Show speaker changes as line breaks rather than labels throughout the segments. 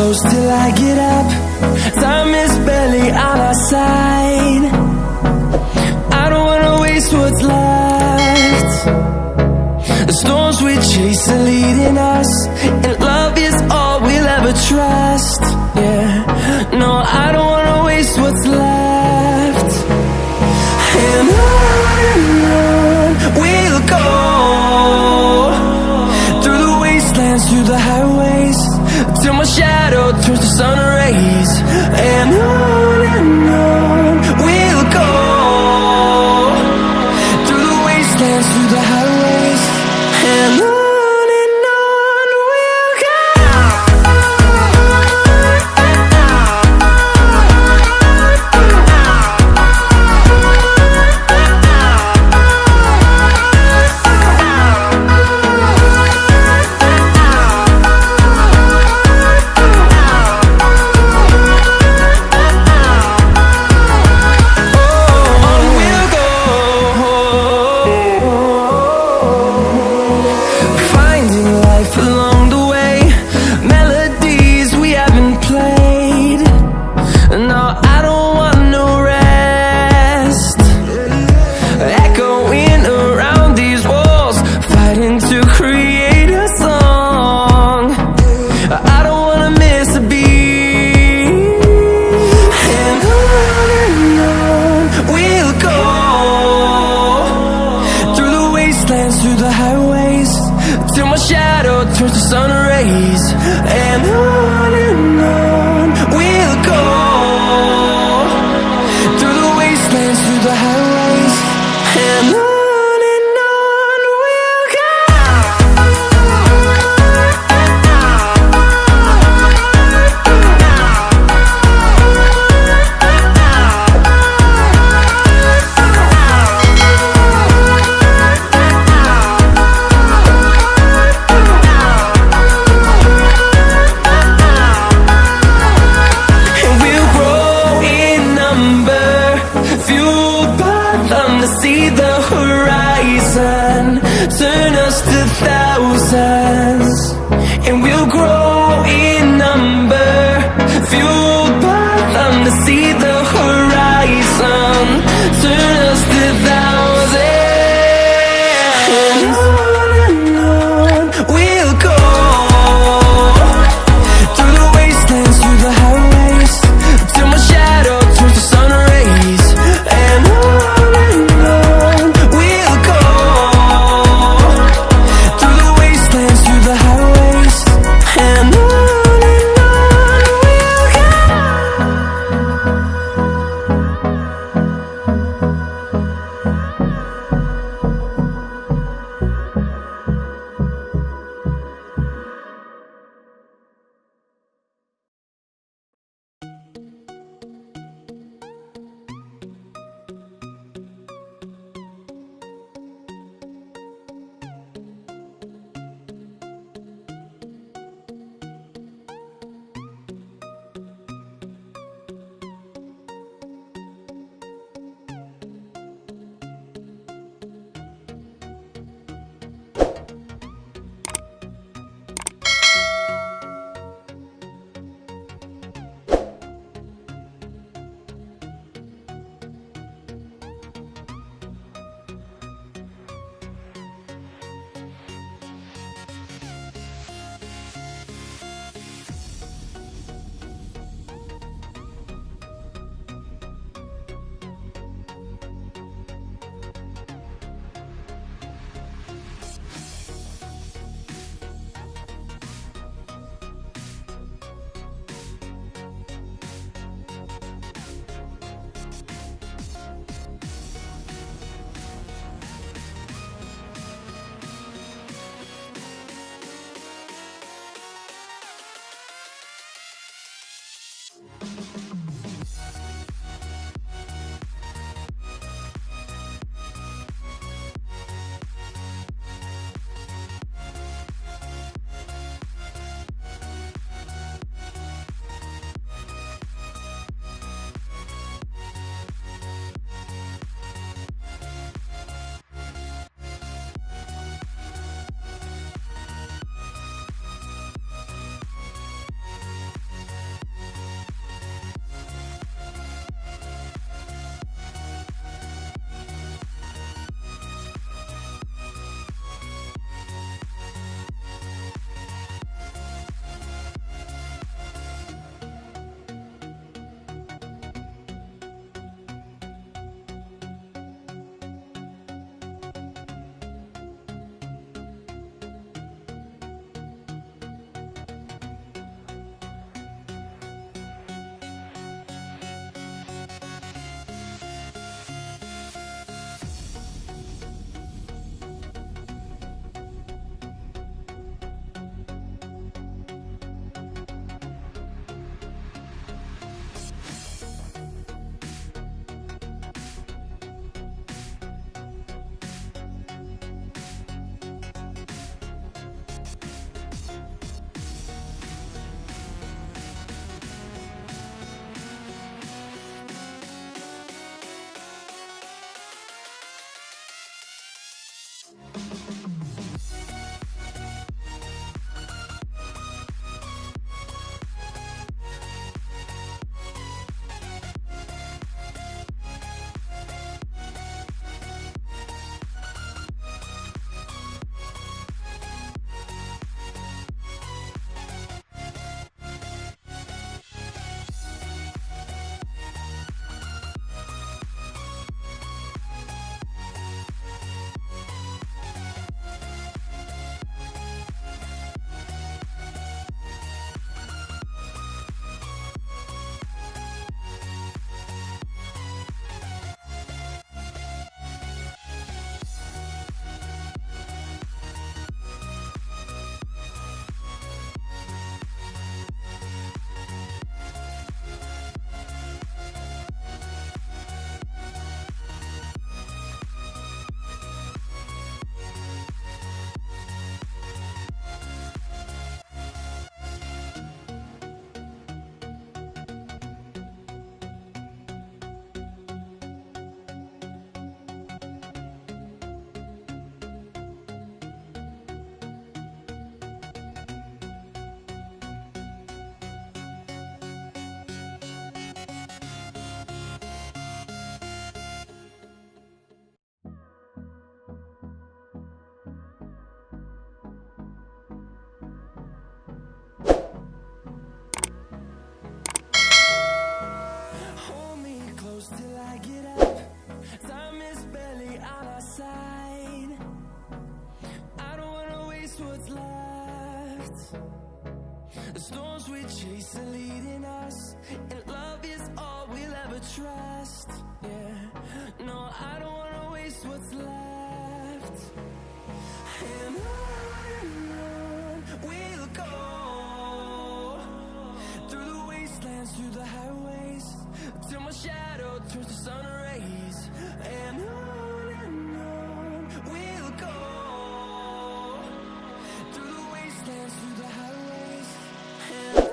close till I get up. Time is barely on our side. I don't wanna waste what's left. The storms we chase are leading us, and love is all we'll ever trust. Yeah, no, I don't wanna waste what's left. And on we'll go, through the wastelands, through the highways, till my shadow turns to sun rays. And on we'll go, through the wastelands, through the highways, and on we'll go. Through the highways, till my shadow turns to sun rays. And on we'll go, through the wastelands, through the highways, and on we'll go. See the horizon, turn us to thousands, and we'll grow in number, fueled by them to see the horizon, turn us to thousands. And on we'll go, through the wastelands, through the highways, till my shadow turns to sun rays. And on close till I get up. Time is barely on our side. I don't wanna waste what's left. The storms we chase are leading us, and love is all we'll ever trust. Yeah, no, I don't wanna waste what's left. And on we'll go, through the wastelands, through the highways, till my shadow turns to sun rays. And on we'll go, through the wastelands, through the highways, and on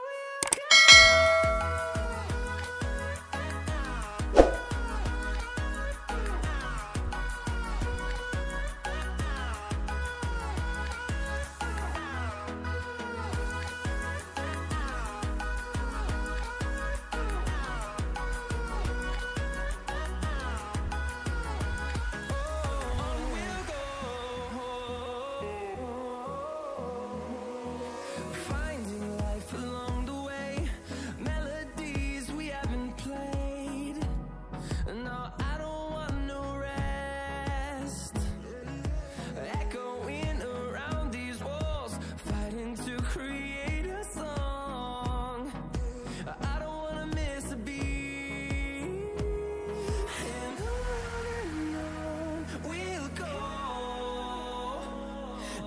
we'll go. Finding life along the way, melodies we haven't played. No, I don't want no rest. Echoing around these walls, fighting to create a song. I don't wanna miss a beat. And on we'll go,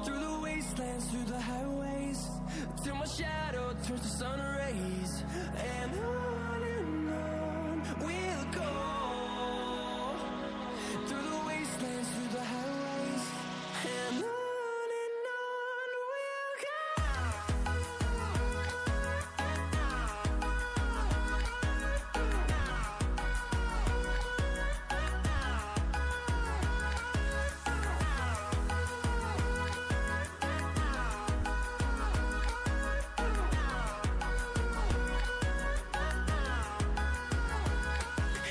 through the wastelands, through the highways, till my shadow turns to sun rays. And on we'll go, through the wastelands, through the highways, and on we'll go.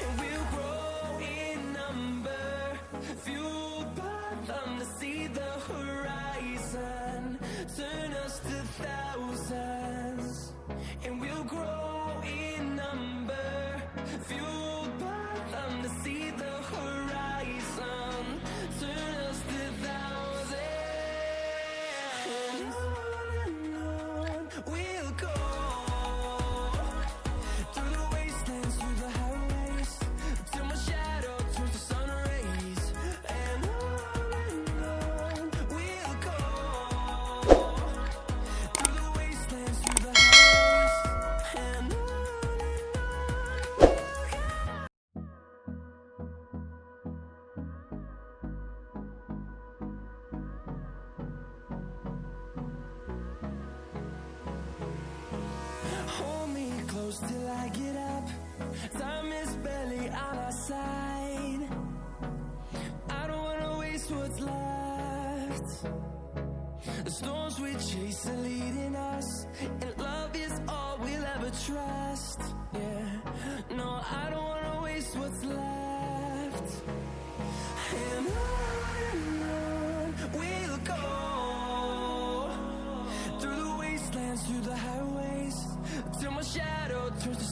And we'll grow in number, fueled by them to see the horizon, turn us to thousands. And we'll grow in number, fueled by them to see the horizon, turn us to thousands. And on we'll go, through the wastelands, through the highways, till my shadow turns to sun rays. And on we'll go, through the wastelands, through the highways, and on we'll go. Hold me close till I get up. Time is barely on our side. I don't wanna waste what's left. The storms we chase are leading us, and love is all we'll ever trust. Yeah, no, I don't wanna waste what's left. And on we'll go, through the wastelands, through the highways, till my shadow turns to